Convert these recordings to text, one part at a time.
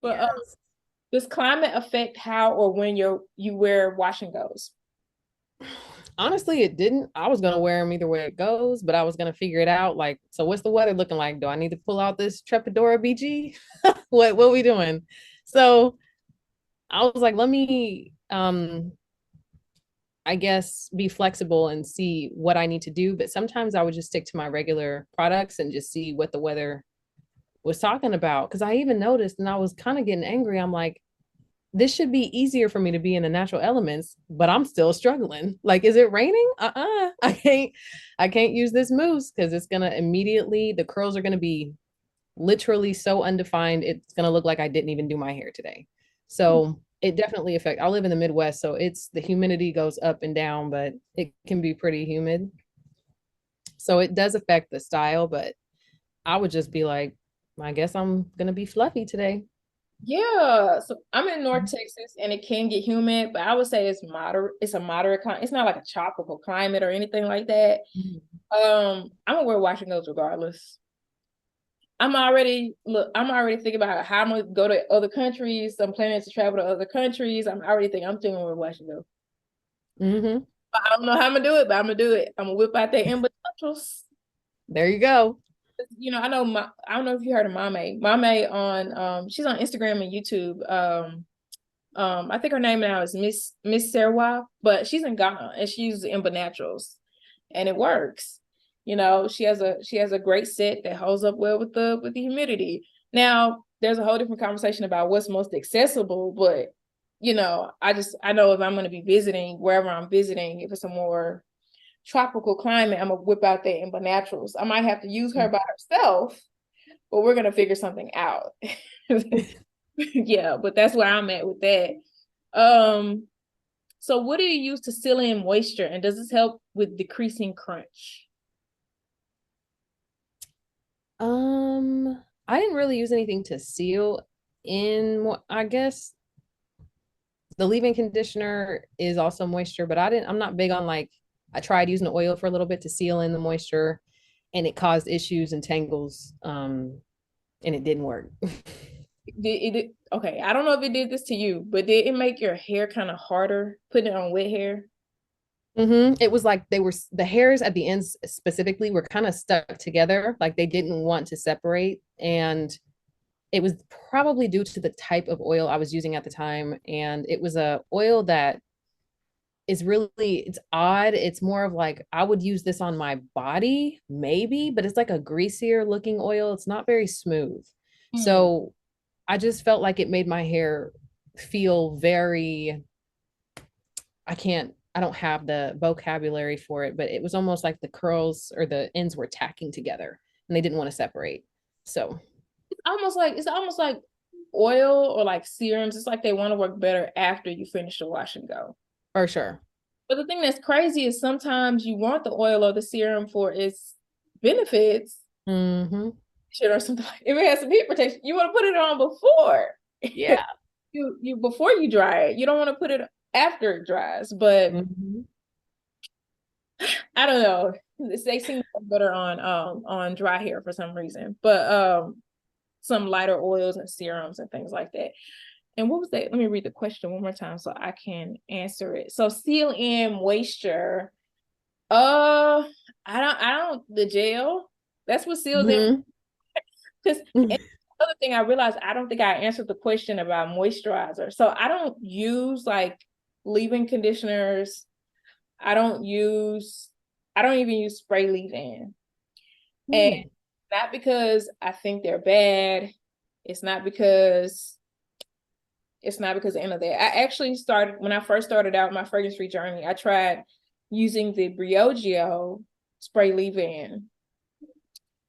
But Yes. does climate affect how or when you wear wash and goes? Honestly, it didn't. I was gonna wear them either way it goes, but I was gonna figure it out. Like, so what's the weather looking like? Do I need to pull out this Trepidora BG? What we doing? So I was like, let me I guess be flexible and see what I need to do. But sometimes I would just stick to my regular products and just see what the weather was talking about. Cause I even noticed and I was kind of getting angry. I'm like, this should be easier for me to be in the natural elements, but I'm still struggling. Like, is it raining? I can't use this mousse because it's gonna immediately the curls are gonna be literally so undefined. It's gonna look like I didn't even do my hair today. So it definitely affects. I live in the Midwest, so it's the humidity goes up and down, but it can be pretty humid. So it does affect the style, but I would just be like, I guess I'm gonna be fluffy today. Yeah, so I'm in North Texas and it can get humid, but I would say it's moderate. It's a moderate climate. It's not like a tropical climate or anything like that. I'm gonna wear wash and goes regardless. I'm already thinking about how I'm gonna go to other countries. I'm planning to travel to other countries. I'm thinking we're wash and go. Mm-hmm. I don't know how I'm gonna do it, but I'm gonna do it. I'm gonna whip out that Enbba naturals. There you go. I don't know if you heard of Mame. Mame on she's on Instagram and YouTube. I think her name now is Miss Serwa, but she's in Ghana and she uses Enbba Naturals, and it works. She has a great set that holds up well with the humidity. Now, there's a whole different conversation about what's most accessible, but I know if I'm going to be visiting wherever I'm visiting, if it's a more tropical climate, I'm gonna whip out that Enbba Naturals. I might have to use her by herself, but we're gonna figure something out. Yeah, but that's where I'm at with that. Um, so what do you use to seal in moisture, and does this help with decreasing crunch? Um, I didn't really use anything to seal in, I guess the leave-in conditioner is also moisture, but I'm not big on like, I tried using the oil for a little bit to seal in the moisture and it caused issues and tangles. And it didn't work. Okay, I don't know if it did this to you, but did it make your hair kind of harder putting it on wet hair? It was like the hairs at the ends specifically were kind of stuck together, like they didn't want to separate. And it was probably due to the type of oil I was using at the time. And it was a oil that is really it's odd. It's more of like I would use this on my body, maybe, but it's like a greasier looking oil. It's not very smooth. Hmm. So I just felt like it made my hair feel very, I don't have the vocabulary for it, but it was almost like the curls or the ends were tacking together and they didn't want to separate. So It's almost like oil or like serums. It's like they want to work better after you finish the wash and go. for sure. But the thing that's crazy is sometimes you want the oil or the serum for its benefits, Mm-hmm. shit, or something. If it has some heat protection, you want to put it on before Yeah. you before you dry it. You don't want to put it after it dries. But Mm-hmm. I don't know. They seem to work better on dry hair for some reason. But some lighter oils and serums and things like that. And what was that? Let me read the question one more time so I can answer it. So seal in moisture. Uh, I don't the gel. That's what seals in. Mm-hmm. Because another thing I realized, I don't think I answered the question about moisturizer. So I don't use like leave-in conditioners. I don't use. I don't even use spray leave-in, and Mm-hmm. not because I think they're bad. It's not because it's not because of any of that. I actually started when I first started out my fragrance-free journey. I tried using the Briogeo spray leave-in,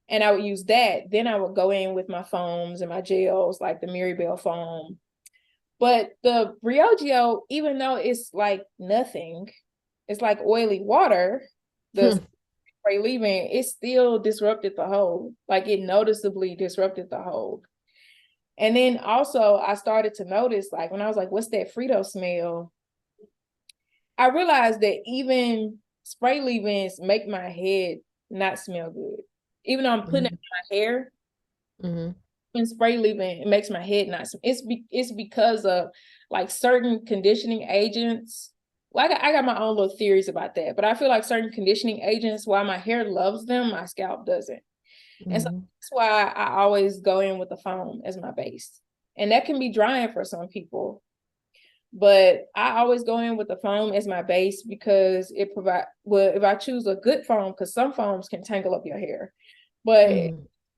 and I would use that. Then I would go in with my foams and my gels, like the Miribel foam. But the Briogeo, even though it's like nothing, it's like oily water. The spray leave-in, it still disrupted the hold. Like it noticeably disrupted the hold. And then also I started to notice, like when I was like, what's that Frito smell? I realized that even spray leave-ins make my head not smell good. Even though I'm putting it in my hair, Mm-hmm. When spray leave-in, it makes my head not. It's because of like certain conditioning agents. Well, I got my own little theories about that, but I feel like certain conditioning agents, while my hair loves them, my scalp doesn't. And so that's why I always go in with the foam as my base. And that can be drying for some people. But I always go in with the foam as my base because it provides, well, if I choose a good foam, because some foams can tangle up your hair, but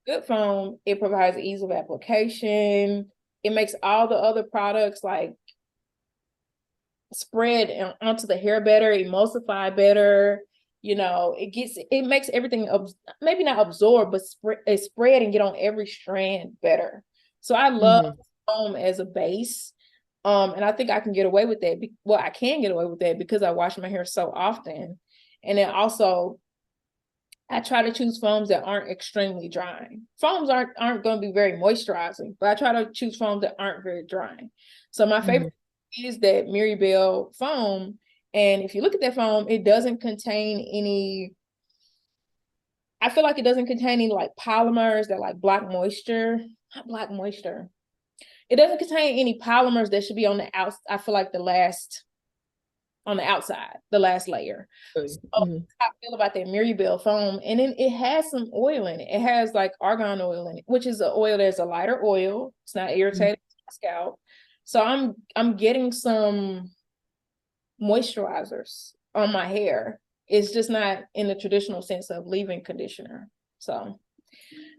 good foam, it provides ease of application. It makes all the other products like spread onto the hair better, emulsify better. You know, it makes everything maybe not absorb, but spread and get on every strand better. So I love foam as a base. And I think I can get away with that. Well, I can get away with that because I wash my hair so often. And then also I try to choose foams that aren't extremely drying. Foams aren't going to be very moisturizing, but I try to choose foams that aren't very drying. So my favorite is that Miribel foam. And if you look at that foam, it doesn't contain any, I feel like it doesn't contain any like polymers that like block moisture. Not block moisture. It doesn't contain any polymers that should be on the outside. I feel like on the outside, the last layer. So how I feel about that Miribel foam. And then it has some oil in it. It has like argan oil in it, which is an oil that's a lighter oil. It's not irritating to my scalp. So I'm getting some moisturizers on my hair. It's just not in the traditional sense of leave-in conditioner. So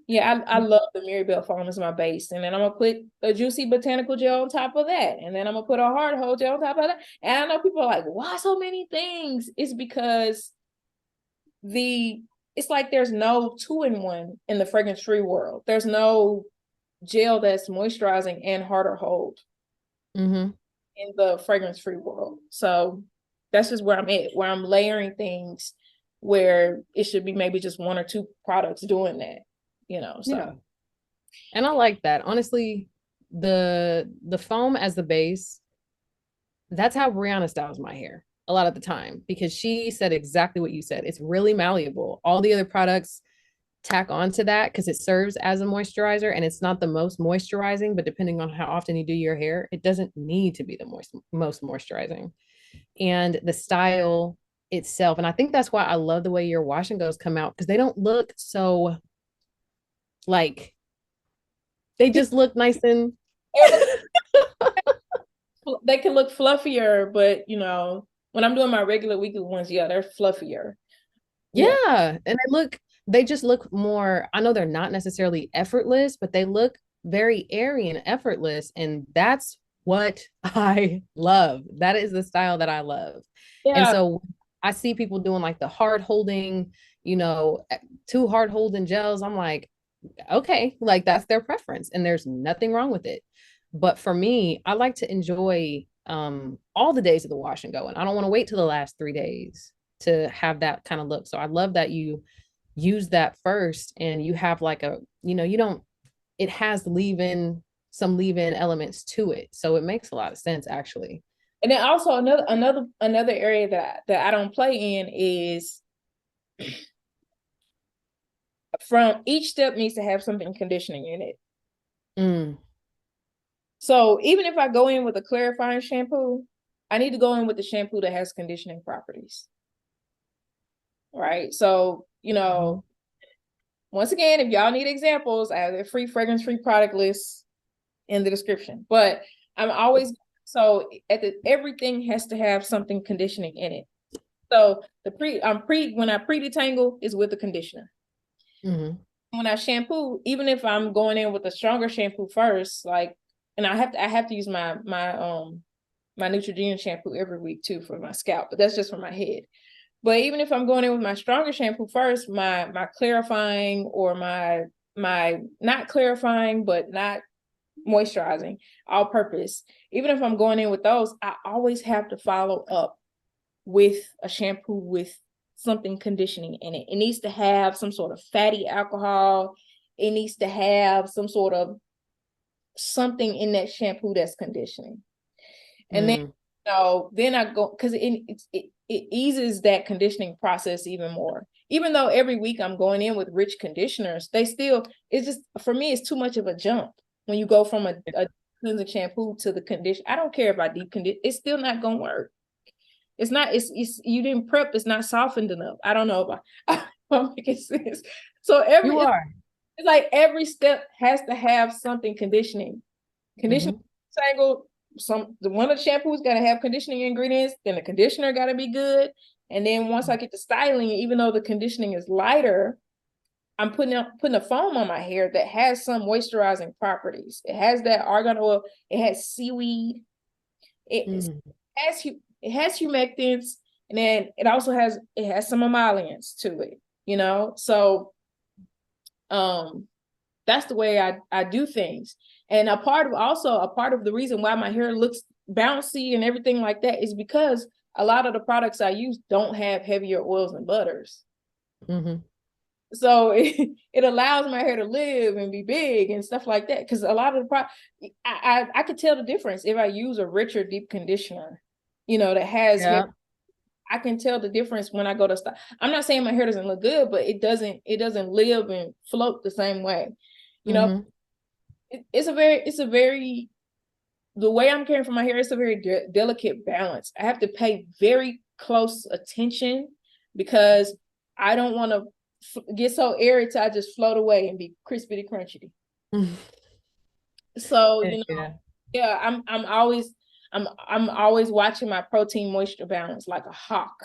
yeah, I love the Miribel foam as my base. And then I'm going to put a juicy botanical gel on top of that. And then I'm going to put a hard hold gel on top of that. And I know people are like, why so many things? It's because it's like there's no 2-in-1 in the fragrance-free world. There's no gel that's moisturizing and harder hold in the fragrance-free world. So that's just where I'm at, where I'm layering things where it should be maybe just 1 or 2 products doing that. You know, so yeah. And I like that. Honestly, the foam as the base, that's how Brianna styles my hair a lot of the time, because she said exactly what you said. It's really malleable. All the other products tack onto that because it serves as a moisturizer, and it's not the most moisturizing, but depending on how often you do your hair, it doesn't need to be the most moisturizing. And the style itself, and I think that's why I love the way your wash and goes come out, because they don't look so like, they just look nice and they can look fluffier, but you know, when I'm doing my regular weekly ones, yeah, they're fluffier. Yeah. And they just look more, I know they're not necessarily effortless, but they look very airy and effortless. And that's what I love. That is the style that I love. Yeah. And so I see people doing like the hard holding, you know, 2 hard holding gels. I'm like, okay, like that's their preference and there's nothing wrong with it. But for me, I like to enjoy all the days of the wash and go, and I don't want to wait till the last 3 days to have that kind of look. So I love that you use that first, and you have like a, you know, it has some leave-in elements to it. So it makes a lot of sense actually. And then also another area that I don't play in is from each step needs to have something conditioning in it. So even if I go in with a clarifying shampoo, I need to go in with the shampoo that has conditioning properties. Right. So, you know, once again, if y'all need examples, I have a free fragrance-free product list in the description. But I'm always, so everything has to have something conditioning in it. So when I pre-detangle is with the conditioner. When I shampoo, even if I'm going in with a stronger shampoo first, like, and I have to use my Neutrogena shampoo every week too for my scalp, but that's just for my head. But even if I'm going in with my stronger shampoo first, my clarifying or my not clarifying but not moisturizing, all purpose, even if I'm going in with those, I always have to follow up with a shampoo with something conditioning in it. It needs to have some sort of fatty alcohol. It needs to have some sort of something in that shampoo that's conditioning. And then, then I go, because it eases that conditioning process even more. even though every week I'm going in with rich conditioners, they still, it's just, for me, it's too much of a jump when you go from a cleansing shampoo to the condition. I don't care if I deep condition, it's still not gonna work. It's not, it's you didn't prep, it's not softened enough. I don't know if I'm making sense. So You are. it's like every step has to have something conditioning. Conditioner tangle, one of the shampoos got to have conditioning ingredients, then the conditioner got to be good. And then once I get to styling, even though the conditioning is lighter, I'm putting a foam on my hair that has some moisturizing properties. It has that argan oil, it has seaweed, it has humectants, and then it also has some emollients to it, you know. So that's the way I do things. And a part of the reason why my hair looks bouncy and everything like that is because a lot of the products I use don't have heavier oils and butters. So it allows my hair to live and be big and stuff like that. Because a lot of the I could tell the difference if I use a richer deep conditioner, you know, that has hair. I can tell the difference when I go to style. I'm not saying my hair doesn't look good, but it doesn't live and float the same way. You know, it's a very the way I'm caring for my hair, it's a very delicate balance. I have to pay very close attention because I don't want to get so airy till I just float away and be crispity crunchy. So, you know, I'm always watching my protein moisture balance like a hawk.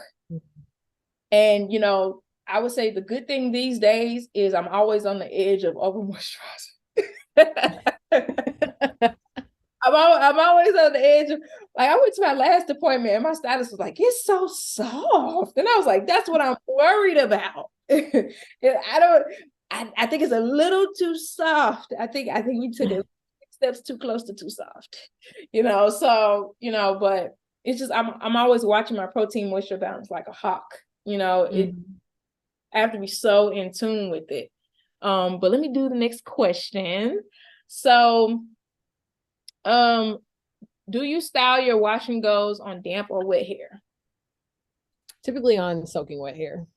And, you know, I would say the good thing these days is I'm always on the edge of over moisturizing. I'm always on the edge of, like, I went to my last appointment and my stylist was like, it's so soft. And I was like, that's what I'm worried about. I think it's a little too soft. I think we took it steps too close to too soft, you know. So, you know, but it's just I'm always watching my protein moisture balance like a hawk, you know. I have to be so in tune with it. But let me do the next question. So do you style your wash and goes on damp or wet hair? Typically on soaking wet hair.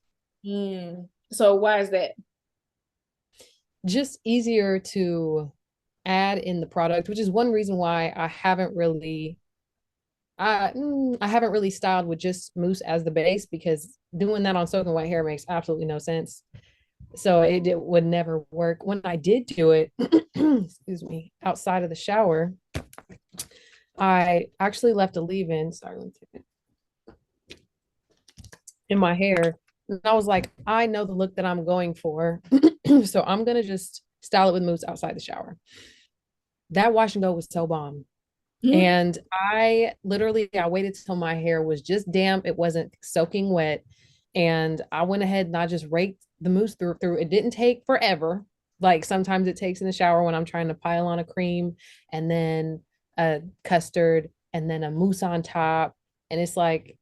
So why is that? Just easier to add in the product, which is one reason why I haven't really styled with just mousse as the base, because doing that on soaking wet hair makes absolutely no sense. So it would never work. When I did do it, excuse me, outside of the shower, I actually left a leave-in, in my hair. And I was like, I know the look that I'm going for. So I'm going to just style it with mousse outside the shower. That wash and go was so bomb. And I waited till my hair was just damp. It wasn't soaking wet. And I went ahead and I just raked the mousse through. It didn't take forever. Like sometimes it takes in the shower when I'm trying to pile on a cream and then a custard and then a mousse on top. And it's like,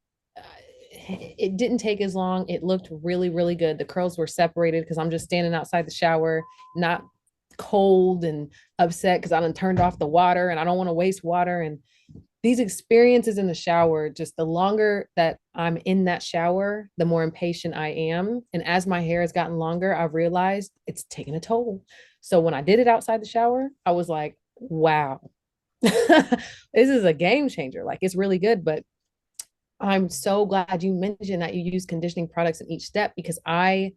it didn't take as long. It looked really, really good. The curls were separated because I'm just standing outside the shower, not cold and upset because I done turned off the water and I don't want to waste water. And these experiences in the shower, just the longer that I'm in that shower, the more impatient I am. And as my hair has gotten longer, I've realized it's taking a toll. So when I did it outside the shower, I was like, wow, this is a game changer. Like, it's really good. But I'm so glad you mentioned that you use conditioning products in each step, because I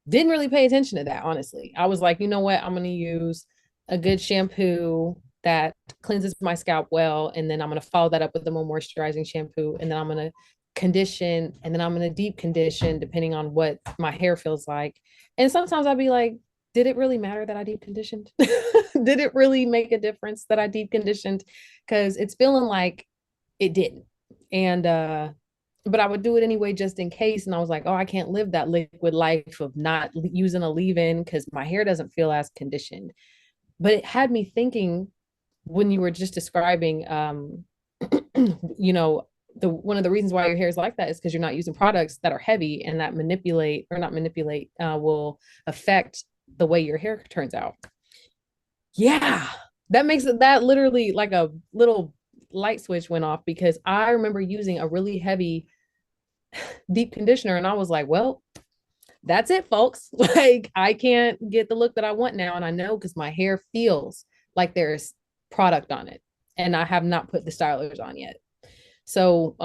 didn't really pay attention to that, honestly. I was like, you know what? I'm going to use a good shampoo that cleanses my scalp well. And then I'm going to follow that up with a more moisturizing shampoo. And then I'm going to condition, and then I'm going to deep condition depending on what my hair feels like. And sometimes I'll be like, did it really matter that I deep conditioned? Did it really make a difference that I deep conditioned? Because it's feeling like it didn't. And but I would do it anyway just in case. And I was like, oh, I can't live that liquid life of not using a leave-in because my hair doesn't feel as conditioned. But it had me thinking, when you were just describing you know, one of the reasons why your hair is like that is because you're not using products that are heavy and that will affect the way your hair turns out. Yeah, that makes it, that literally like a little light switch went off, because I remember using a really heavy deep conditioner. And I was like, well, that's it, folks. Like, I can't get the look that I want now. And I know because my hair feels like there's product on it. And I have not put the stylers on yet. So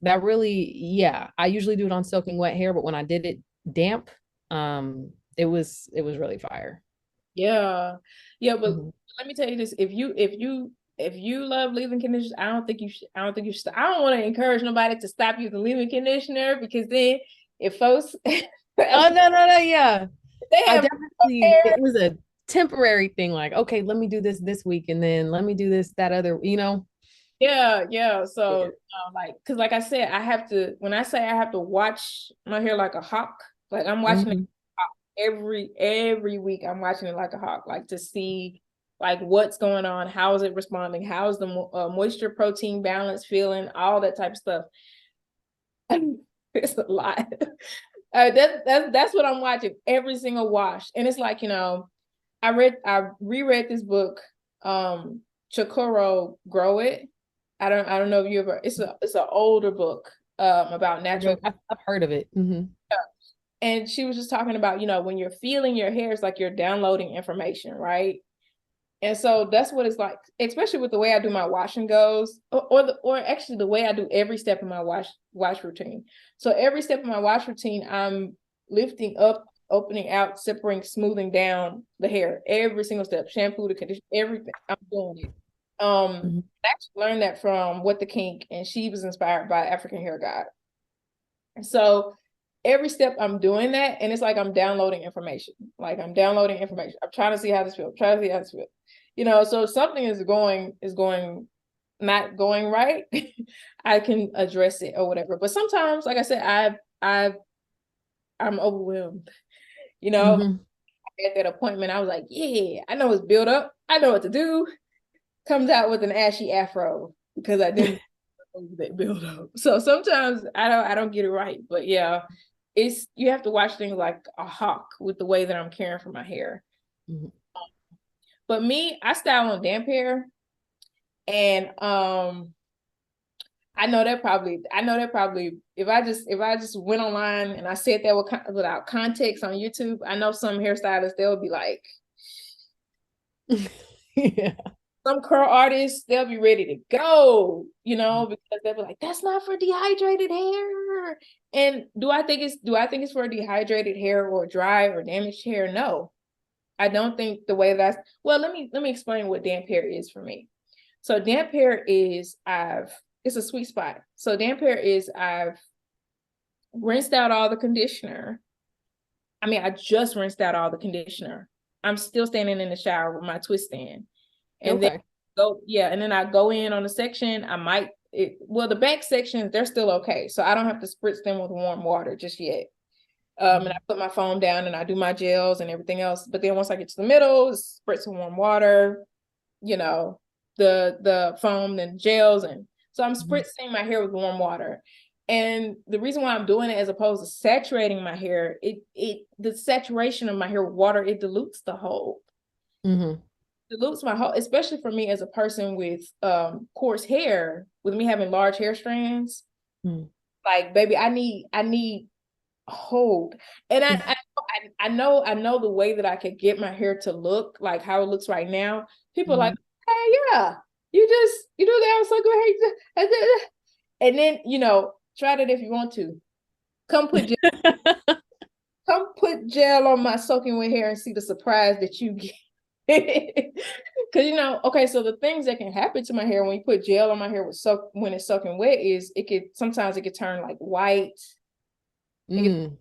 that really, yeah, I usually do it on soaking wet hair, but when I did it damp, it was really fire. Yeah. Yeah, but Mhm. let me tell you this. If you love leave-in conditioners, I don't think you should, I don't think you should. I don't want to encourage nobody to stop using leave-in conditioner, because then if folks if Oh, no, no, no, yeah. they I have definitely, hair, it was a temporary thing. Like, okay, let me do this week, and then let me do this, that other, you know? yeah, yeah. So Yeah. like, because like I said, I have to, when I say I have to watch my hair like a hawk, like I'm watching it Mhm. every week. I'm watching it like a hawk, like to see like what's going on, how is it responding, how is the moisture protein balance feeling, all that type of stuff. It's a lot. That's what I'm watching every single wash, and it's like, I reread this book, Chikoro Grow It. I don't know if you ever. It's an older book about natural. I've heard of it. And she was just talking about, when you're feeling your hair, it's like you're downloading information, right? And so that's what it's like, especially with the way I do my wash and goes, or actually the way I do every step in my wash routine. So every step of my wash routine, I'm lifting up, opening out, separating, smoothing down the hair. Every single step, shampoo to condition, everything. I'm doing it. Mhm. I actually learned that from What the Kink, and she was inspired by African Hair God. So every step I'm doing that, and it's like I'm downloading information. Like I'm downloading information. I'm trying to see how this feels. Trying to see how this feels. So if something is going not going right, I can address it or whatever. But sometimes, like I said, I'm overwhelmed. You know, Mhm. at that appointment, I was like, yeah, I know it's built up. I know what to do. Comes out with an ashy afro because I didn't that build up. So sometimes I don't get it right. But yeah, you have to watch things like a hawk with the way that I'm caring for my hair. Mhm. But me, I style on damp hair, and I know that probably if I just went online and I said that without context on YouTube, I know some hairstylists, they'll be like, Yeah. some curl artists, they'll be ready to go, because they'll be like, that's not for dehydrated hair. And do I think it's for dehydrated hair or dry or damaged hair? No. I don't think the way that's well, let me explain what damp hair is for me. So damp hair is it's a sweet spot. So damp hair is I've rinsed out all the conditioner. I mean, I just rinsed out all the conditioner. I'm still standing in the shower with my twist stand. And then Okay. and then I go in on the section. The back sections, they're still okay. So I don't have to spritz them with warm water just yet. And I put my foam down and I do my gels and everything else. But then once I get to the middle, spritz with warm water, you know, the foam and gels. And so I'm Mhm. spritzing my hair with warm water. And the reason why I'm doing it as opposed to saturating my hair, the saturation of my hair with water, it dilutes the whole Mhm. dilutes my whole, especially for me as a person with coarse hair, with me having large hair strands. Mhm. Like, baby, I need hold. And I know the way that I could get my hair to look like how it looks right now. People are like, Mhm. hey, yeah, you do that so good. And then, try that if you want to. Come put gel, come put gel on my soaking wet hair and see the surprise that you get. Because okay, so the things that can happen to my hair when you put gel on my hair when it's soaking wet is sometimes it could turn like white. Mm.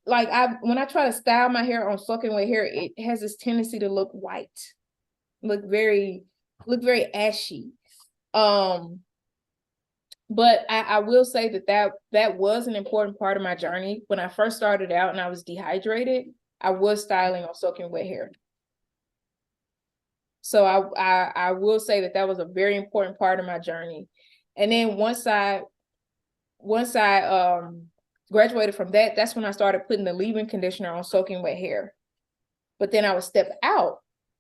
Like when I try to style my hair on soaking wet hair, it has this tendency to look white, look very ashy. Um, but I will say that was an important part of my journey. When I first started out and I was dehydrated, I was styling on soaking wet hair. So I will say that was a very important part of my journey. And then once I graduated from that, that's when I started putting the leave-in conditioner on soaking wet hair. But then I would step out,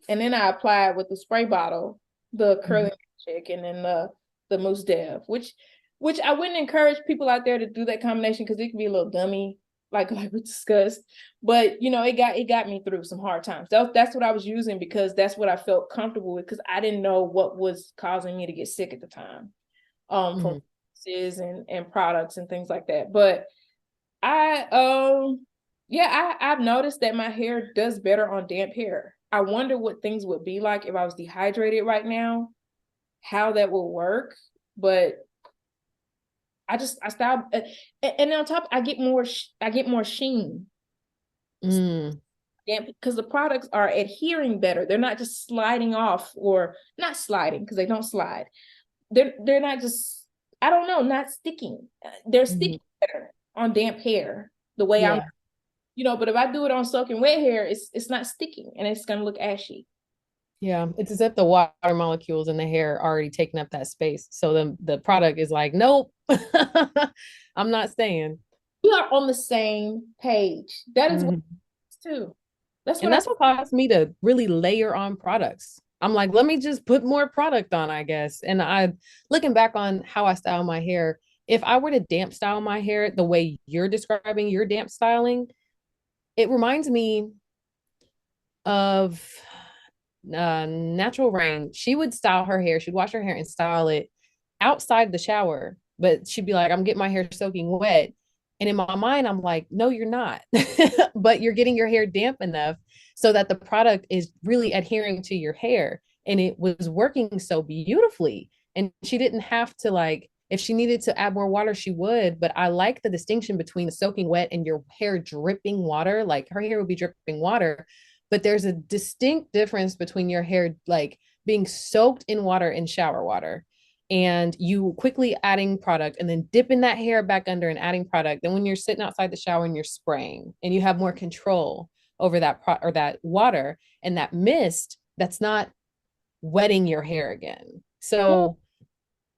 and then I applied with the spray bottle, the curling Mhm. magic, and then the mousse dev, which which I wouldn't encourage people out there to do that combination because it can be a little dummy, like we discussed. But you know, it got me through some hard times. That's what I was using because that's what I felt comfortable with because I didn't know what was causing me to get sick at the time, from and products and things like that. But I've noticed that my hair does better on damp hair. I wonder what things would be like if I was dehydrated right now, how that will work. But I style, and on top, I get more sheen. Because the products are adhering better. They're not just sliding off, or not sliding because they don't slide. They're not just, I don't know, not sticking. They're sticking better on damp hair. The way I'm, but if I do it on soaking wet hair, it's not sticking and it's gonna look ashy. Yeah, it's as if the water molecules in the hair are already taking up that space. So the product is like, nope, I'm not staying. We are on the same page. That is what it's too. That's what caused me to really layer on products. I'm like, let me just put more product on, I guess. And looking back on how I style my hair, if I were to damp style my hair the way you're describing your damp styling, it reminds me of Natural Rain. She would style her hair, she'd wash her hair and style it outside the shower, but she'd be like, I'm getting my hair soaking wet. And in my mind, I'm like, no, you're not. But you're getting your hair damp enough so that the product is really adhering to your hair. And it was working so beautifully. And she didn't have to, like, if she needed to add more water, she would. But I like the distinction between the soaking wet and your hair dripping water. Like her hair would be dripping water, but there's a distinct difference between your hair like being soaked in water and shower water, and you quickly adding product and then dipping that hair back under and adding product. Then when you're sitting outside the shower and you're spraying and you have more control over that water and that mist that's not wetting your hair again. So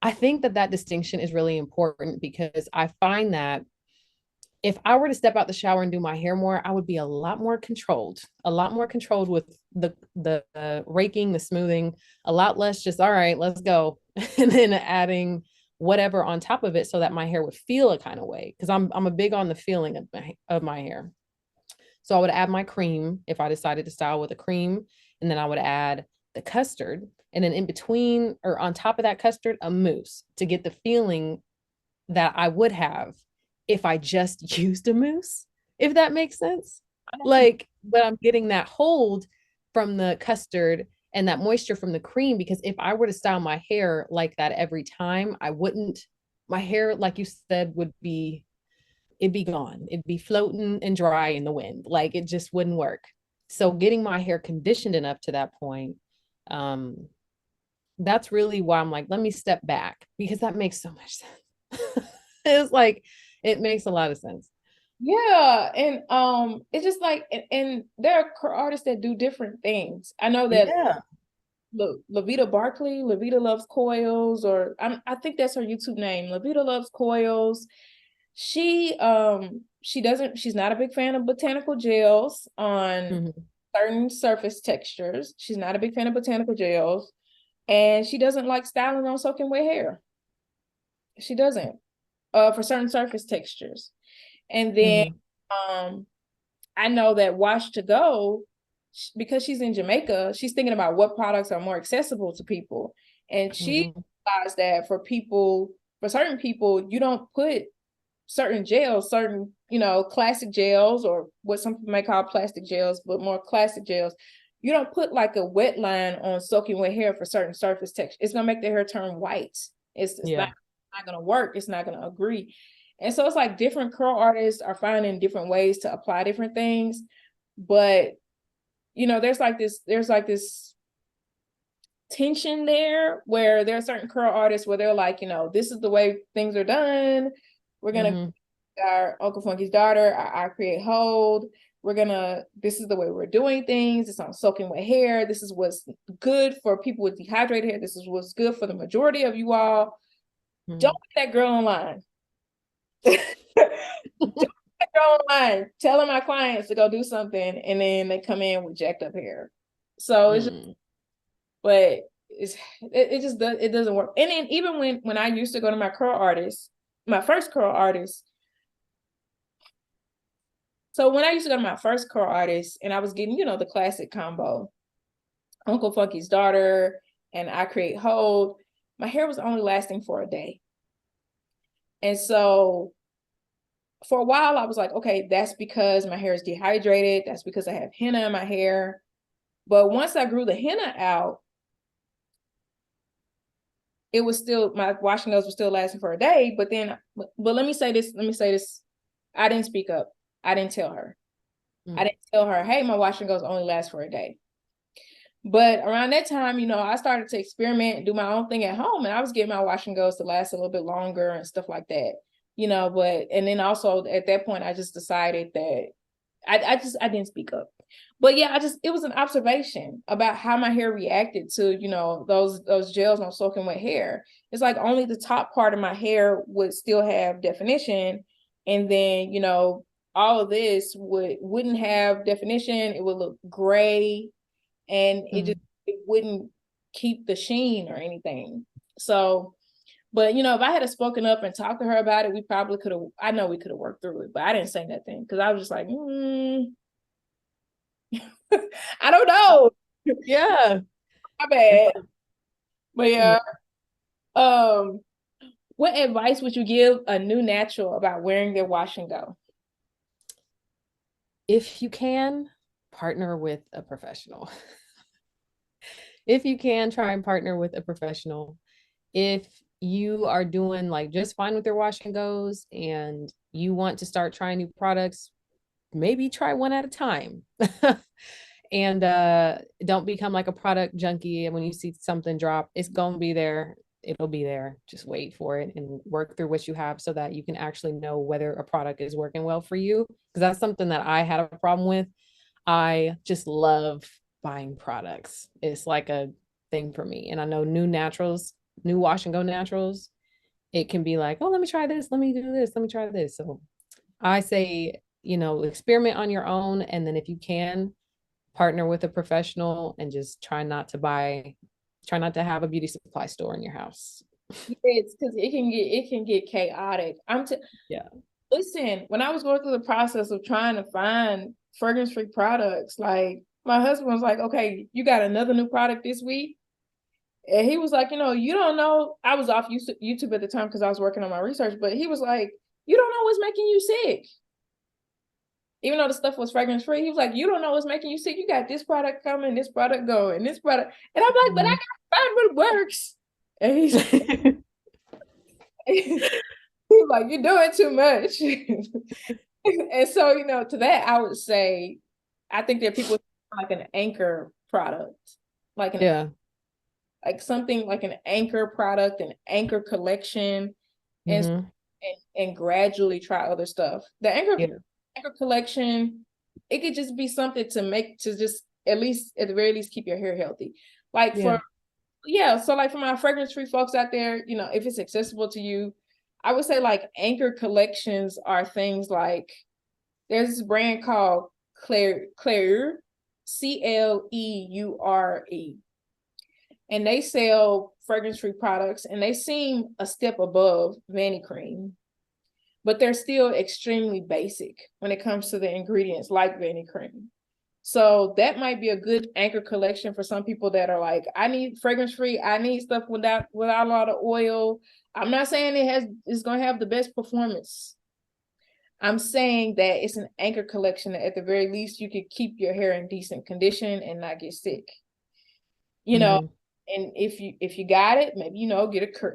I think that distinction is really important because I find that if I were to step out the shower and do my hair more, I would be a lot more controlled with the raking, the smoothing, a lot less just, all right, let's go. And then adding whatever on top of it so that my hair would feel a kind of way. Cause I'm a big on the feeling of my hair. So I would add my cream if I decided to style with a cream, and then I would add the custard, and then in between or on top of that custard, a mousse to get the feeling that I would have if I just used a mousse, if that makes sense. Like, but I'm getting that hold from the custard and that moisture from the cream, because if I were to style my hair like that every time, my hair, like you said, it'd be gone. It'd be floating and dry in the wind. Like it just wouldn't work. So getting my hair conditioned enough to that point, that's really why I'm like, let me step back, because that makes so much sense. It's like, it makes a lot of sense. Yeah, and it's just like, and there are artists that do different things. I know that Lavita Barkley, Lavita Loves Coils, or I think that's her YouTube name, Lavita Loves Coils. She's not a big fan of botanical gels on certain surface textures. She's not a big fan of botanical gels, and she doesn't like styling on soaking wet hair. She doesn't, for certain surface textures. And then I know that Wash to Go, because she's in Jamaica, she's thinking about what products are more accessible to people. And she realized that for certain people, you don't put certain gels, certain, classic gels, or what some people may call plastic gels, but more classic gels. You don't put like a wet line on soaking wet hair for certain surface texture. It's gonna make the hair turn white. It's not gonna work. It's not gonna agree. And so it's like different curl artists are finding different ways to apply different things. But, there's like this tension there where there are certain curl artists where they're like, this is the way things are done. We're going to, our Uncle Funky's daughter, I create hold. This is the way we're doing things. It's on soaking wet hair. This is what's good for people with dehydrated hair. This is what's good for the majority of you all. Don't be that girl online. Online telling my clients to go do something and then they come in with jacked up hair. So it's just, but it just does, it doesn't work. And then even when I used to go to my curl artist, my first curl artist. So when I used to go to my first curl artist and I was getting, the classic combo, Uncle Funky's daughter and I Create Hold, my hair was only lasting for a day. And so for a while I was like, okay, that's because my hair is dehydrated. That's because I have henna in my hair. But once I grew the henna out, it was still, my washing goes were still lasting for a day. But let me say this. I didn't speak up. I didn't tell her. I didn't tell her, hey, my washing goes only last for a day. But around that time, I started to experiment and do my own thing at home. And I was getting my wash and goes to last a little bit longer and stuff like that, and then also at that point, I just decided that I didn't speak up. But yeah, it was an observation about how my hair reacted to, those gels on soaking wet hair. It's like only the top part of my hair would still have definition. And then, all of this wouldn't have definition. It would look gray and it wouldn't keep the sheen or anything. So, but if I had spoken up and talked to her about it, we probably could have, I know we could have worked through it, but I didn't say nothing because I was just like, I don't know. Yeah. My bad. But yeah. What advice would you give a new natural about wearing their wash and go? If you can, partner with a professional. If you can, try and partner with a professional. If you are doing like just fine with your wash and goes and you want to start trying new products, maybe try one at a time. And don't become like a product junkie. And when you see something drop, it's gonna be there. It'll be there. Just wait for it and work through what you have so that you can actually know whether a product is working well for you. Because that's something that I had a problem with. I just love buying products. It's like a thing for me. And I know new wash and go naturals, it can be like, oh, let me try this, let me do this, let me try this. So I say, experiment on your own. And then if you can, partner with a professional and just try not to have a beauty supply store in your house. It's because it can get chaotic. Yeah. Listen, when I was going through the process of trying to find fragrance-free products, like my husband was like, okay, you got another new product this week? And he was like, you don't know. I was off YouTube at the time because I was working on my research, but he was like, you don't know what's making you sick. Even though the stuff was fragrance free, he was like, you don't know what's making you sick. You got this product coming, this product going, this product. And I'm like, but I gotta find what works. And he's like, you're doing too much. And so, to that, I would say, I think that people like an anchor product, like something like an anchor product, an anchor collection, and gradually try other stuff. The anchor collection, it could just be something to just at the very least keep your hair healthy. Like so like for my fragrance-free folks out there, if it's accessible to you, I would say like anchor collections are things like there's this brand called Cleure, Cleure. And they sell fragrance-free products and they seem a step above Vanity Cream, but they're still extremely basic when it comes to the ingredients like Vanity Cream. So that might be a good anchor collection for some people that are like, I need fragrance-free, I need stuff without a lot of oil. I'm not saying it's going to have the best performance. I'm saying that it's an anchor collection that at the very least you could keep your hair in decent condition and not get sick. And if you got it, maybe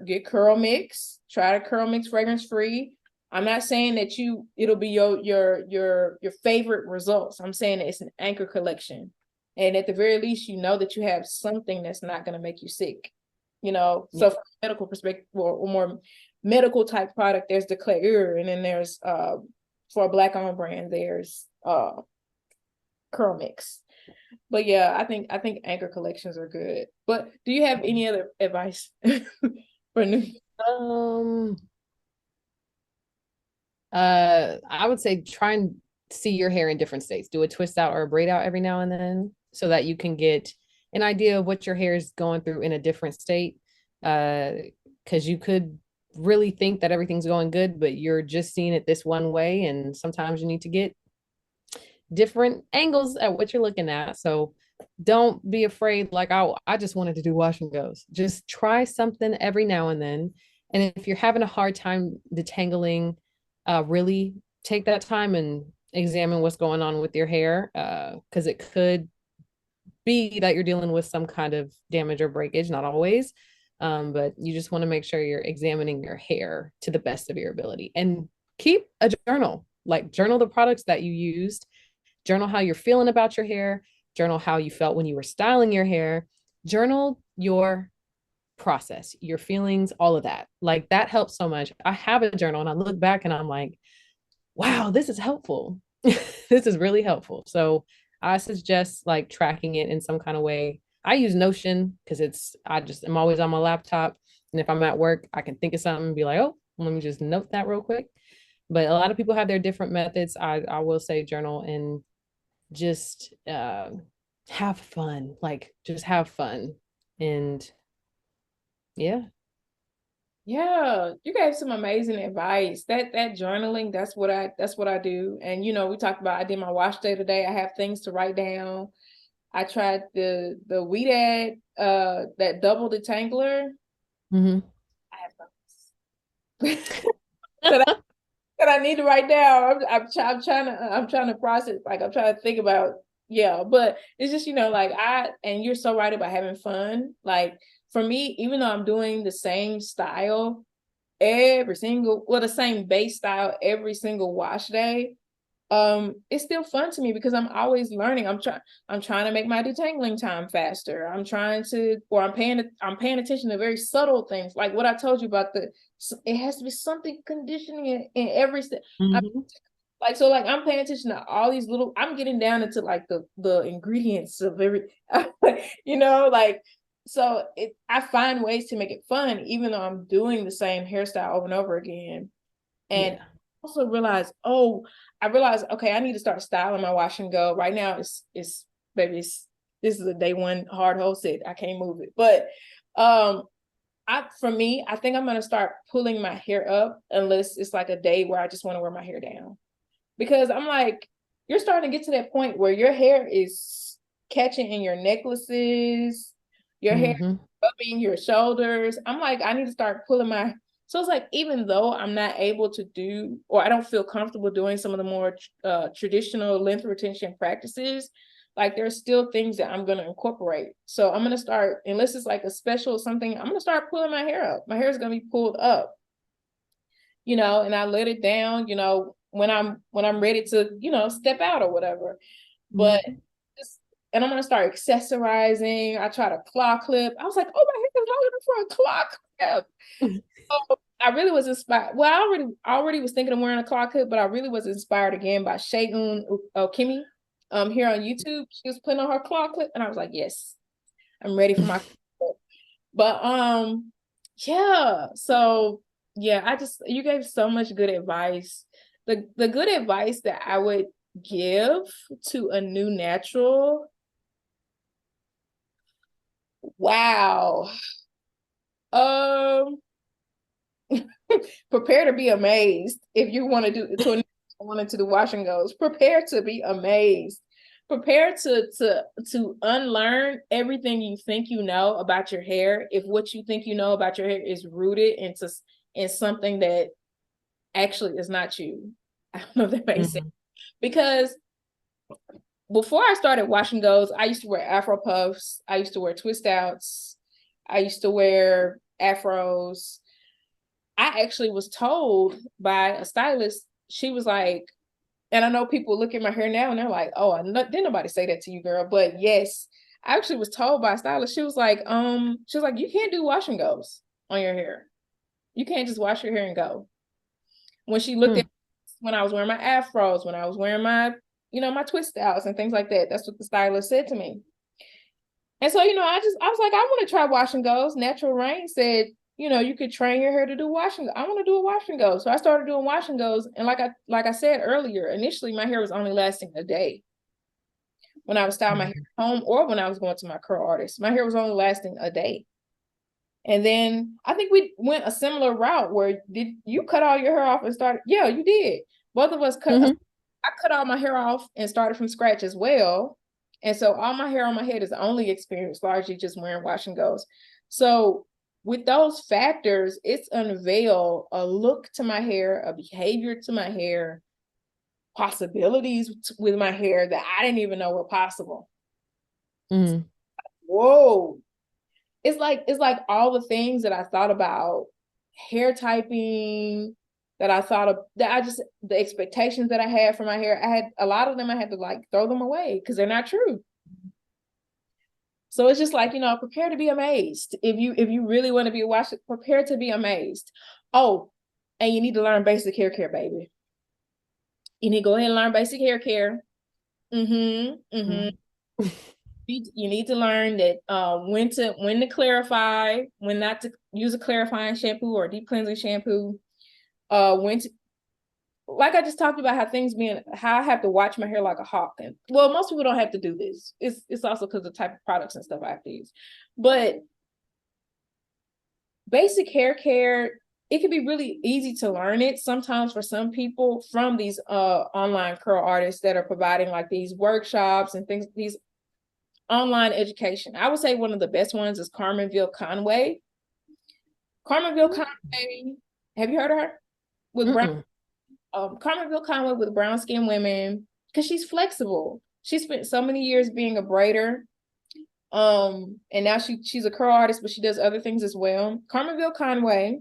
get curl mix, try the curl mix fragrance free. I'm not saying that it'll be your favorite results. I'm saying that it's an anchor collection, and at the very least, that you have something that's not going to make you sick. So from a medical perspective or more medical type product, there's the Cleure, and then there's for a Black owned brand, there's curl mix. But yeah, I think anchor collections are good. But do you have any other advice for new? I would say try and see your hair in different states. Do a twist out or a braid out every now and then so that you can get an idea of what your hair is going through in a different state. Because you could really think that everything's going good, but you're just seeing it this one way. And sometimes you need to get different angles at what you're looking at. So don't be afraid. Like, I just wanted to do wash and goes. Just try something every now and then. And if you're having a hard time detangling, really take that time and examine what's going on with your hair, because it could be that you're dealing with some kind of damage or breakage, not always. But you just want to make sure you're examining your hair to the best of your ability, and keep a journal, like journal the products that you used, journal how you're feeling about your hair, journal how you felt when you were styling your hair, journal your process, your feelings, all of that. Like that helps so much. I have a journal and I look back and I'm like, wow, this is helpful. This is really helpful. So I suggest like tracking it in some kind of way. I use Notion because I'm always on my laptop. And if I'm at work, I can think of something and be like, oh, let me just note that real quick. But a lot of people have their different methods. I will say journal and just have fun. Like just have fun. And yeah. Yeah, you gave some amazing advice. That journaling, that's what I do. And we talked about I did my wash day today. I have things to write down. I tried the Ouidad, that double detangler. Mm-hmm. I have those that I, that I need to write down. I'm trying to process. Like I'm trying to think about, yeah. But it's just like and you're so right about having fun. Like for me, even though I'm doing the same style the same base style every single wash day, it's still fun to me because I'm always learning. I'm trying to make my detangling time faster. I'm paying attention to very subtle things, like what I told you about it has to be something conditioning in every step. Mm-hmm. I'm paying attention to all these little, I'm getting down into like the ingredients of every like, so I find ways to make it fun even though I'm doing the same hairstyle over and over again. And Yeah. also I realized, okay, I need to start styling my wash and go. Right now it's baby, this is a day one hard hole set. I can't move it. But for me, I think I'm gonna start pulling my hair up unless it's like a day where I just want to wear my hair down. Because I'm like, you're starting to get to that point where your hair is catching in your necklaces, your hair Mm-hmm. rubbing your shoulders. I'm like, I need to start pulling my. So it's like, even though I'm not able to do, or I don't feel comfortable doing some of the more traditional length retention practices, like there's still things that I'm going to incorporate. So I'm going to start, unless it's like a special something, I'm going to start pulling my hair up. My hair is going to be pulled up, and I let it down, when I'm ready to, step out or whatever. But Mm-hmm. and I'm gonna start accessorizing. I tried a claw clip. I was like, oh, my hair is long enough for a claw clip. So I really was inspired. Well, I already was thinking of wearing a claw clip, but I really was inspired again by Shayun Okimi, here on YouTube. She was putting on her claw clip, and I was like, yes, I'm ready for my clip. But yeah. So yeah, you gave so much good advice. The good advice that I would give to a new natural. Wow. Um, prepare to be amazed if you want to do wanted to do wash and goes. Prepare to be amazed. Prepare to unlearn everything you think you know about your hair. If what you think you know about your hair is rooted in something that actually is not you. I don't know if that makes sense. Because before I started washing goes, I used to wear Afro puffs. I used to wear twist outs. I used to wear afros. I actually was told by a stylist, she was like, and I know people look at my hair now and they're like, oh, didn't nobody say that to you, girl. But yes, I actually was told by a stylist, she was like, you can't do wash and goes on your hair. You can't just wash your hair and go. When she looked at when I was wearing my afros, when I was wearing my, my twist outs and things like that. That's what the stylist said to me. And so, I was like, I want to try wash and goes. Natural Rain said, you could train your hair to do wash and go. I want to do a wash and go. So I started doing wash and goes. And like I said earlier, initially my hair was only lasting a day. when I was styling my hair at home or when I was going to my curl artist. My hair was only lasting a day. And then I think we went a similar route where did you cut all your hair off and started? Yeah, you did. Both of us cut. I cut all my hair off and started from scratch as well. And so all my hair on my head is only experienced largely just wearing wash and goes. So with those factors, it's unveiled a look to my hair, a behavior to my hair, possibilities with my hair that I didn't even know were possible. Whoa. It's like all the things that I thought about hair typing, that I thought of, that I just, the expectations that I had for my hair, I had a lot of them, I had to like throw them away because they're not true. So it's just like, prepare to be amazed. If you really want to be a watcher, prepare to be amazed. Oh, and you need to learn basic hair care, baby. You need to go ahead and learn basic hair care. You need to learn that when to clarify, when not to use a clarifying shampoo or deep cleansing shampoo. When to, like I just talked about how I have to watch my hair like a hawk. And well, most people don't have to do this. It's also because of the type of products and stuff I have to use. But basic hair care, it can be really easy to learn it sometimes for some people from these online curl artists that are providing like these workshops and things, these online education. I would say one of the best ones is Carmenville Conway. Carmenville Conway, have you heard of her? With brown, Carmenville Conway with brown skin women, because she's flexible. She spent so many years being a braider. And now she's a curl artist, but she does other things as well. Carmenville Conway.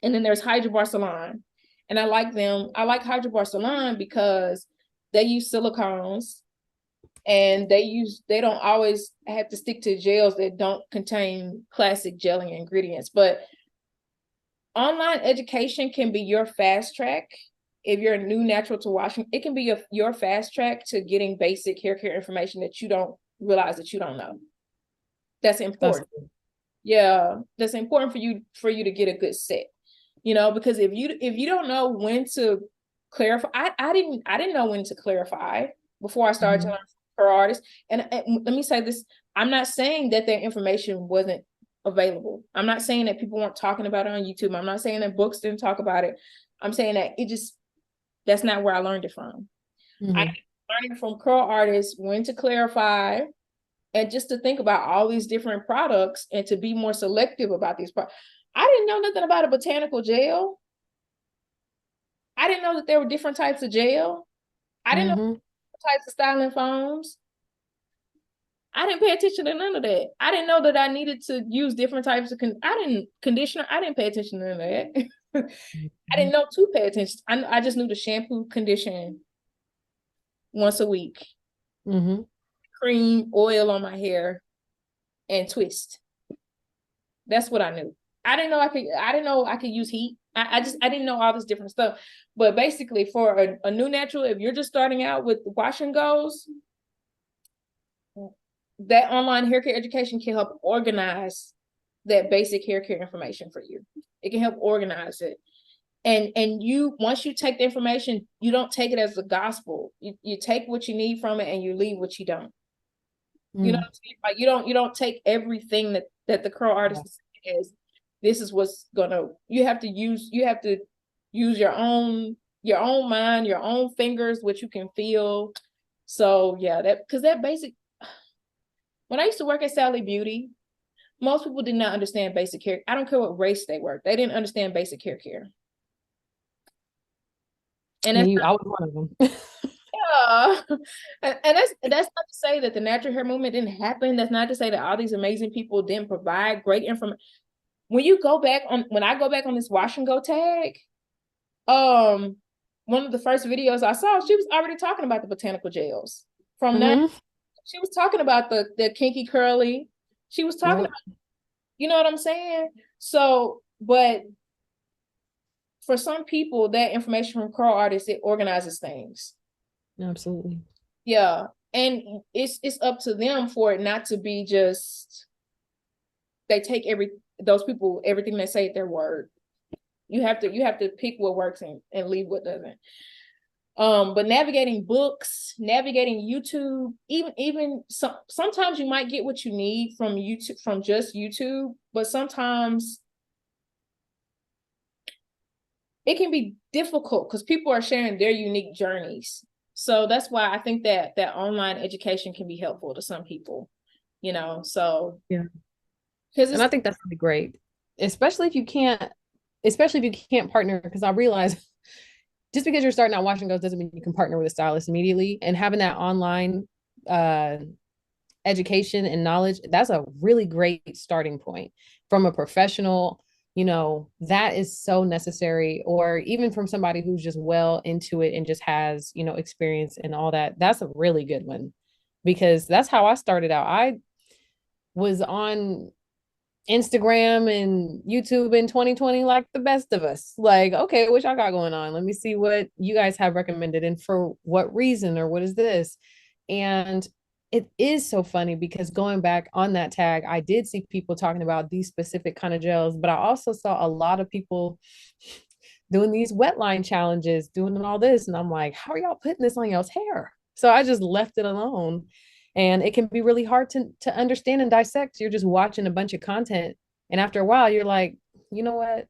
And then there's Hydra Barcelon. And I like them. I like Hydra Barcelon because they use silicones and they don't always have to stick to gels that don't contain classic gelling ingredients. But online education can be your fast track. If you're a new natural to washing, it can be your fast track to getting basic hair care information that you don't realize that you don't know. That's important. That's important for you to get a good set. Because if you don't know when to clarify, I didn't know when to clarify before I started to learn from curl artists. And let me say this, I'm not saying that their information wasn't available. I'm not saying that people weren't talking about it on YouTube. I'm not saying that books didn't talk about it. I'm saying that that's not where I learned it from. I learned from curl artists when to clarify and just to think about all these different products and to be more selective about these products. I didn't know nothing about a botanical gel. I didn't know that there were different types of gel. I didn't know different types of styling foams. I didn't pay attention to none of that. I didn't know that I needed to use different types of conditioner. I didn't pay attention to none of that. I didn't know to pay attention. I just knew to shampoo, condition once a week. Cream, oil on my hair, and twist. That's what I knew. I didn't know I could use heat. I didn't know all this different stuff. But basically for a new natural, if you're just starting out with wash and goes, that online hair care education can help organize that basic hair care information for you. It can help organize it. And you, once you take the information, you don't take it as the gospel. You take what you need from it and you leave what you don't. You know what I'm saying? Like you don't take everything that the curl artist says. This is what's gonna, you have to use your own mind, your own fingers, what you can feel. So yeah, because that basic, when I used to work at Sally Beauty, most people did not understand basic hair. I don't care what race they were. They didn't understand basic hair care. And I was one of them. And that's not to say that the natural hair movement didn't happen. That's not to say that all these amazing people didn't provide great information. When I go back on this wash and go tag, one of the first videos I saw, she was already talking about the botanical gels from that. She was talking about the kinky curly. She was talking about, you know what I'm saying? So, but for some people, that information from curl artists, it organizes things. Absolutely. Yeah. And it's up to them for it not to be just, they take those people, everything they say at their word. You have to pick what works and leave what doesn't. But navigating books, navigating YouTube, even sometimes you might get what you need from YouTube, from just YouTube, but sometimes it can be difficult because people are sharing their unique journeys. So that's why I think that online education can be helpful to some people, you know. So Yeah. because And I think that's really great, especially if you can't, partner, because I realize just because you're starting out washing goes doesn't mean you can partner with a stylist immediately. And having that online uh, education and knowledge, that's a really great starting point from a professional. That is so necessary. Or even from somebody who's just well into it and just has, experience and all that. That's a really good one, because that's how I started out. I was on Instagram and YouTube in 2020 like the best of us. Like, okay, what y'all got going on? Let me see what you guys have recommended and for what reason, or what is this? And it is so funny because going back on that tag, I did see people talking about these specific kind of gels, but I also saw a lot of people doing these wet line challenges, doing all this. And I'm like, how are y'all putting this on y'all's hair? So I just left it alone. And it can be really hard to understand and dissect. You're just watching a bunch of content. And after a while, you're like, you know what?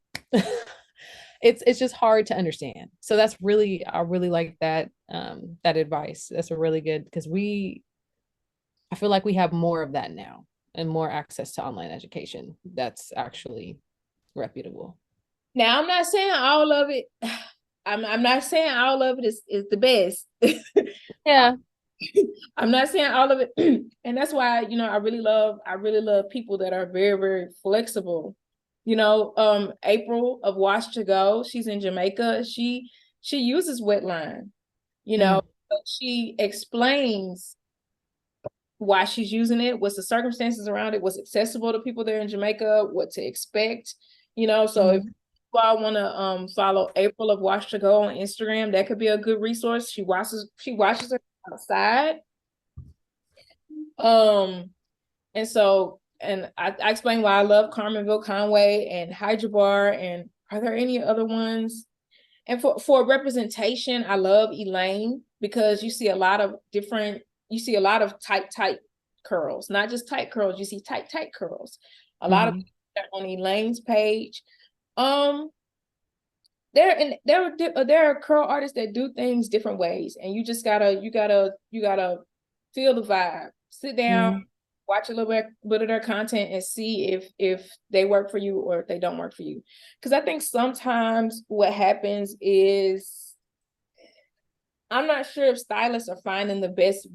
It's just hard to understand. So I really like that advice. That's a really good, because I feel like we have more of that now and more access to online education that's actually reputable. now I'm not saying all of it. I'm not saying all of it is the best. Yeah. I'm not saying all of it, and that's why I really love people that are very, very flexible. April of Wash to Go, she's in Jamaica. She uses wetline, but she explains why she's using it, what's the circumstances around it, what's accessible to people there in Jamaica, what to expect. So if you all want to follow April of Wash to Go on Instagram, that could be a good resource. She washes her outside. And I explained why I love Carmenville Conway and Hydrabar, and are there any other ones? And for representation, I love Elaine, because you see a lot of tight curls, not just tight curls. You see tight curls. A lot of on Elaine's page. There are curl artists that do things different ways, and you just gotta feel the vibe. Sit down, watch a little bit of their content, and see if they work for you or if they don't work for you. Because I think sometimes what happens is, I'm not sure if stylists are finding the best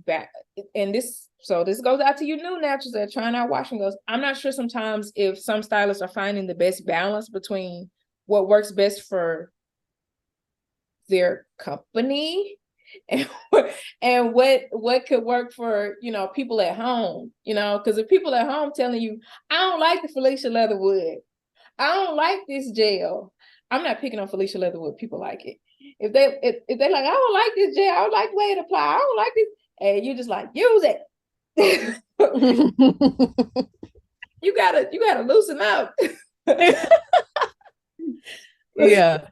and this goes out to you new naturals that are trying out washing goes. I'm not sure sometimes if some stylists are finding the best balance between what works best for their company and what could work for people at home. Because if people at home telling you, I don't like the Felicia Leatherwood, I don't like this gel. I'm not picking on Felicia Leatherwood. People like it. If they like, I don't like this gel, I don't like the way it apply, I don't like this, and you just like, use it. you gotta loosen up. Yeah.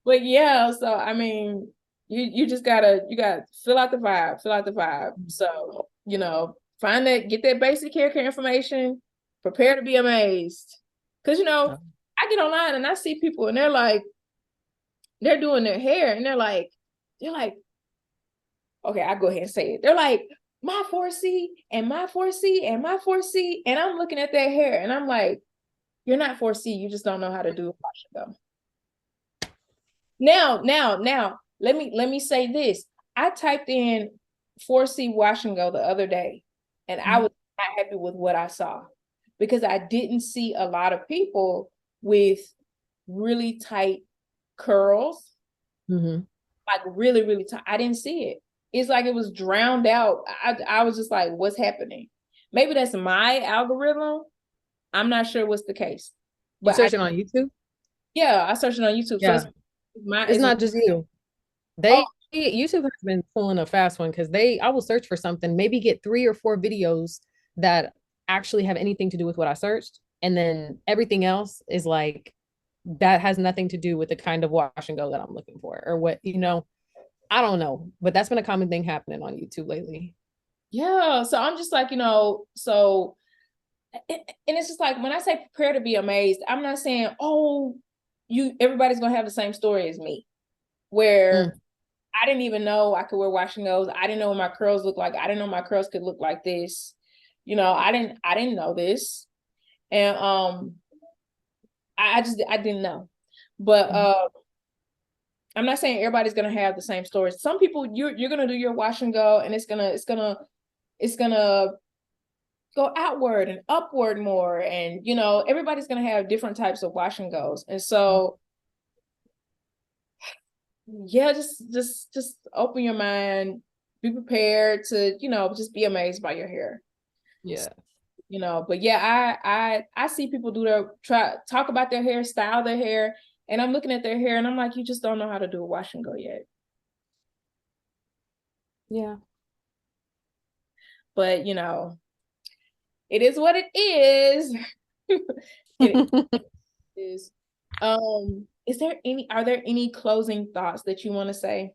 But yeah, so I mean, you just gotta fill out the vibe. So get that basic hair care information, prepare to be amazed. Because I get online and I see people and they're doing their hair and they're like, okay, I go ahead and say it. They're like, my 4C and my 4C and my 4C. And I'm looking at their hair and I'm like, you're not 4C, you just don't know how to do a wash and go. Now, let me say this. I typed in 4C wash and go the other day, and I was not happy with what I saw, because I didn't see a lot of people with really tight curls, like really, really tight. I didn't see it. It's like it was drowned out. I was just like, what's happening? Maybe that's my algorithm. I'm not sure what's the case. But you searching on YouTube? Yeah, I searched it on YouTube. Yeah. So it's not just you. YouTube has been pulling a fast one, because I will search for something, maybe get 3 or 4 videos that actually have anything to do with what I searched, and then everything else is like that has nothing to do with the kind of wash and go that I'm looking for, or what. I don't know, but that's been a common thing happening on YouTube lately. Yeah. So I'm just like, and it's just like when I say prepare to be amazed, I'm not saying, oh, everybody's gonna have the same story as me, Mm. where I didn't even know I could wear wash and goes. I didn't know what my curls look like. I didn't know my curls could look like this. I didn't know this. And I didn't know. But Mhm. I'm not saying everybody's gonna have the same stories. Some people you're gonna do your wash and go and it's gonna go outward and upward more. And everybody's gonna have different types of wash and goes. And so yeah, just open your mind, be prepared to, just be amazed by your hair. Yeah. But yeah, I see people talk about their hair, style their hair, and I'm looking at their hair and I'm like, you just don't know how to do a wash and go yet. Yeah. But it is what it is. It is. Are there any closing thoughts that you want to say?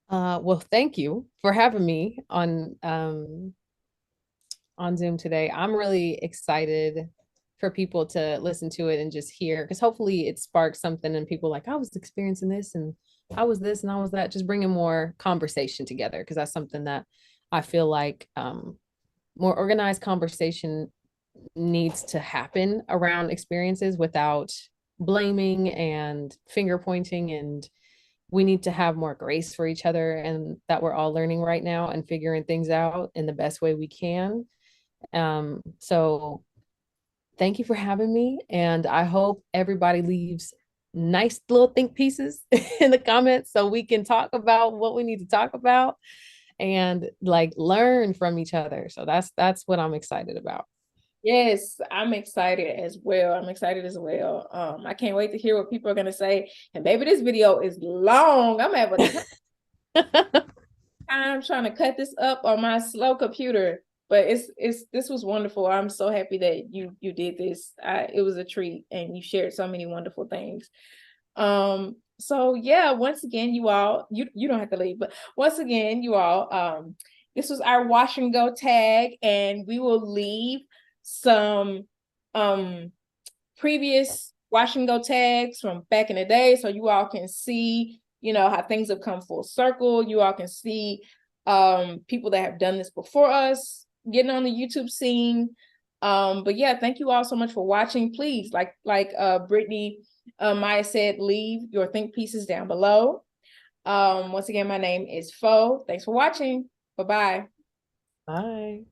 Well, thank you for having me on Zoom today. I'm really excited for people to listen to it and just hear, because hopefully it sparks something and people like, I was experiencing this and I was this and I was that, just bringing more conversation together, because that's something that I feel like more organized conversation needs to happen around experiences without blaming and finger pointing. And we need to have more grace for each other, and that we're all learning right now and figuring things out in the best way we can. So thank you for having me. And I hope everybody leaves nice little think pieces in the comments so we can talk about what we need to talk about and like learn from each other. So that's what I'm excited about. Yes, I'm excited as well. I'm excited as well. I can't wait to hear what people are gonna say. And baby, this video is long. I'm having time trying to cut this up on my slow computer. But this was wonderful. I'm so happy that you did this. It was a treat, and you shared so many wonderful things. So yeah, once again, you all, you don't have to leave, but once again, you all, this was our wash and go tag, and we will leave some previous wash and go tags from back in the day so you all can see, how things have come full circle. You all can see people that have done this before us getting on the YouTube scene. But yeah, thank you all so much for watching. Please, like Brittany Maya said, leave your think pieces down below. Once again, my name is Fo. Thanks for watching. Bye-bye. Bye.